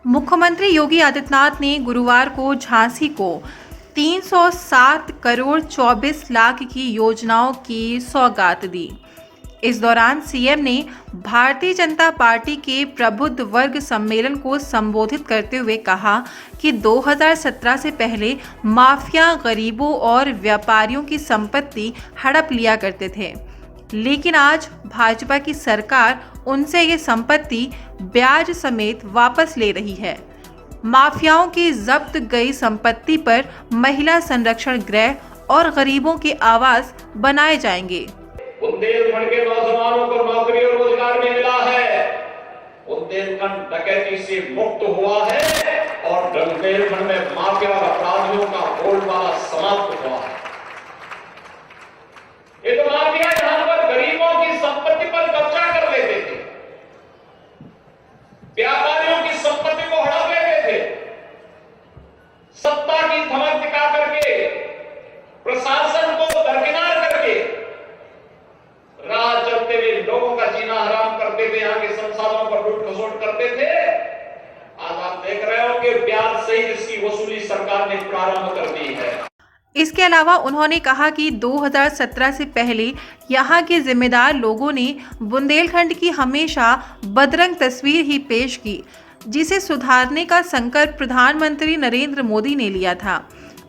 मुख्यमंत्री योगी आदित्यनाथ ने गुरुवार को झांसी को 307 करोड़ 24 लाख की योजनाओं की सौगात दी। इस दौरान सीएम ने भारतीय जनता पार्टी के प्रबुद्ध वर्ग सम्मेलन को संबोधित करते हुए कहा कि 2017 से पहले माफिया गरीबों और व्यापारियों की संपत्ति हड़प लिया करते थे, लेकिन आज भाजपा की सरकार उनसे ये संपत्ति ब्याज समेत वापस ले रही है। माफियाओं की जब्त गई संपत्ति पर महिला संरक्षण गृह और गरीबों के आवास बनाए जाएंगे। बुंदेलखंड के नौजवानों को नौकरी और रोजगार में मिला है। बुंदेलखंड डकैती से मुक्त हुआ है और बुंदेलखंड में माफिया और अपराधियों का बोलबाला समाप्त हुआ है। ये तो माफिया यहां पर गरीबों की संपत्ति पर कब्जा कर लेते थे, व्यापारियों की संपत्ति को हड़प लेते थे, सत्ता की धमक दिखा करके प्रशासन को दरकिनार करके राह चलते हुए लोगों का जीना हराम करते थे, यहाँ के संसाधनों पर लूट खसोट करते थे। आज आप देख रहे हो कि ब्याज सहित इसकी वसूली सरकार ने प्रारंभ कर दी है। इसके अलावा उन्होंने कहा कि 2017 से पहले यहाँ के जिम्मेदार लोगों ने बुंदेलखंड की हमेशा बदरंग तस्वीर ही पेश की, जिसे सुधारने का संकल्प प्रधानमंत्री नरेंद्र मोदी ने लिया था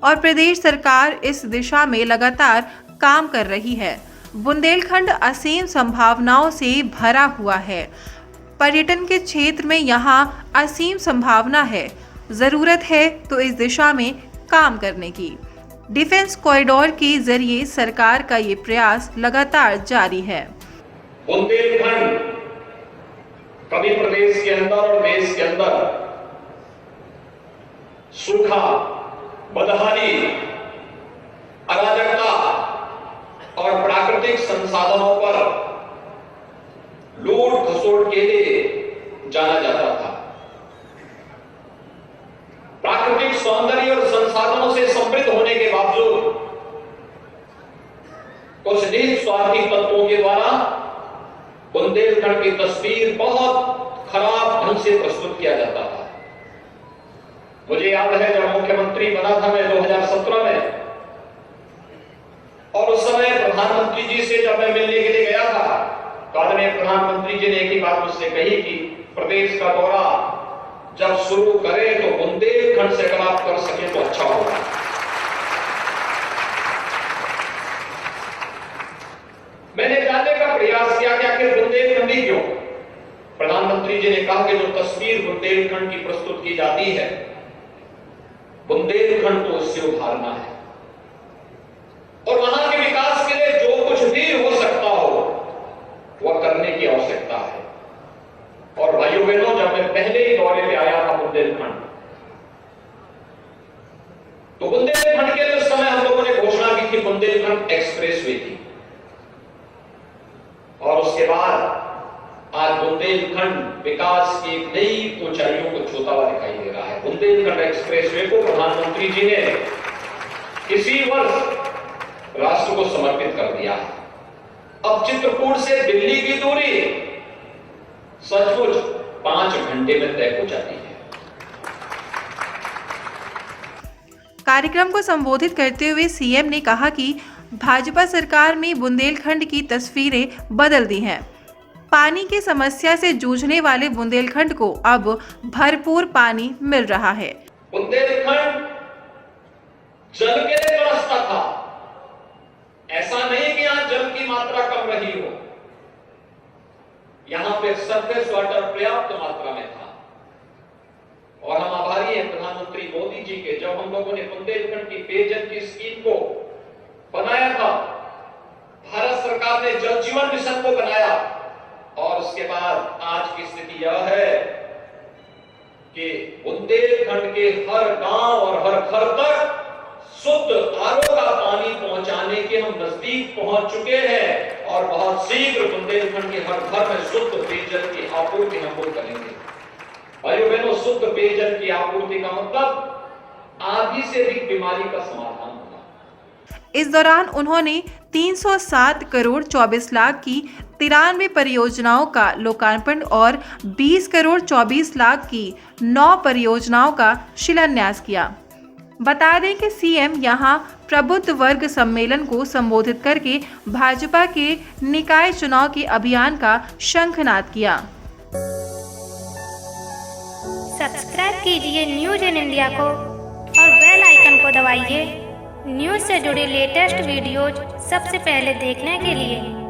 और प्रदेश सरकार इस दिशा में लगातार काम कर रही है। बुंदेलखंड असीम संभावनाओं से भरा हुआ है। पर्यटन के क्षेत्र में यहाँ असीम संभावना है। ज़रूरत है तो इस दिशा में काम करने की। डिफेंस कॉरिडोर के जरिए सरकार का ये प्रयास लगातार जारी है। बुंदेलखंड कभी प्रदेश के अंदर और देश के अंदर सूखा, बदहाली, अराजकता और प्राकृतिक संसाधनों पर लूट खसोट के लिए जाना जाता था। प्राकृतिक सौंदर्य और संसाधनों से समृद्ध होने के बावजूद कुछ निहित स्वार्थी तत्वों के द्वारा बुंदेलखंड की तस्वीर बहुत खराब ढंग से प्रस्तुत किया जाता था। मुझे याद है जब मुख्यमंत्री बना था मैं 2017 में, और उस समय प्रधानमंत्री जी से जब मैं मिलने के लिए गया था तो आदरणीय प्रधानमंत्री जी ने एक ही बात मुझसे कही कि प्रदेश का दौरा जब शुरू करें तो बुंदेलखंड से अगर आप कर सकें तो अच्छा होगा। मैंने जानने का प्रयास किया कि आखिर बुंदेलखंडी क्यों। प्रधानमंत्री जी ने कहा कि जो तस्वीर बुंदेलखंड की प्रस्तुत की जाती है, बुंदेलखंड को उससे उभारना है और वहां के विकास के लिए जो कुछ भी हो सकता हो वह करने की आवश्यकता है। और भाइयों बहनों, जब मैं पहले ही दौरे पे आया था बुंदेलखंड, तो बुंदेलखंड के उस समय हम लोगों ने घोषणा की थी बुंदेलखंड एक्सप्रेसवे की, और उसके बाद आज बुंदेलखंड विकास की नई ऊंचाइयों को छूता हुआ दिखाई दे रहा है। बुंदेलखंड एक्सप्रेसवे को प्रधानमंत्री जी ने इसी वर्ष राष्ट्र को समर्पित कर दिया है। अब चित्रकूट से दिल्ली की दूरी सचमुच 5 घंटे में तय हो जाती है। कार्यक्रम को संबोधित करते हुए सीएम ने कहा कि भाजपा सरकार में बुंदेलखंड की तस्वीरें बदल दी हैं। पानी की समस्या से जूझने वाले बुंदेलखंड को अब भरपूर पानी मिल रहा है। बुंदेलखंड जल के लिए तरसता था। ऐसा नहीं कि यहां जल की मात्रा कम रही हो, यहां पे सरफेस वाटर पर्याप्त मात्रा में था। और हम आभारी हैं प्रधानमंत्री मोदी जी के, जब हम लोगों ने बुंदेलखंड की पेयजल की स्कीम को बनाया था, भारत सरकार ने जल जीवन मिशन को बनाया, और उसके बाद आज की स्थिति यह है कि बुंदेलखंड के हर गांव और हर घर तक शुद्ध आरओ का पानी पहुंचाने के हम नजदीक पहुंच चुके हैं, और बहुत शीघ्र बुंदेलखंड के हर घर में शुद्ध पेयजल की आपूर्ति हम लोग करेंगे। भाइयों बहनों, शुद्ध पेयजल की आपूर्ति का मतलब आधी से अधिक बीमारी का समाधान होगा। इस दौरान उन्होंने 307 करोड़ 24 लाख की 93 परियोजनाओं का लोकार्पण और 20 करोड़ 24 लाख की 9 परियोजनाओं का शिलान्यास किया। बता दें कि सीएम यहां प्रबुद्ध वर्ग सम्मेलन को संबोधित करके भाजपा के निकाय चुनाव के अभियान का शंखनाद किया। सब्सक्राइब कीजिए न्यूज़ इन इंडिया को और बेल आइकन को दबाइए न्यूज़ से जुड़ी लेटेस्ट वीडियोज सबसे पहले देखने के लिए।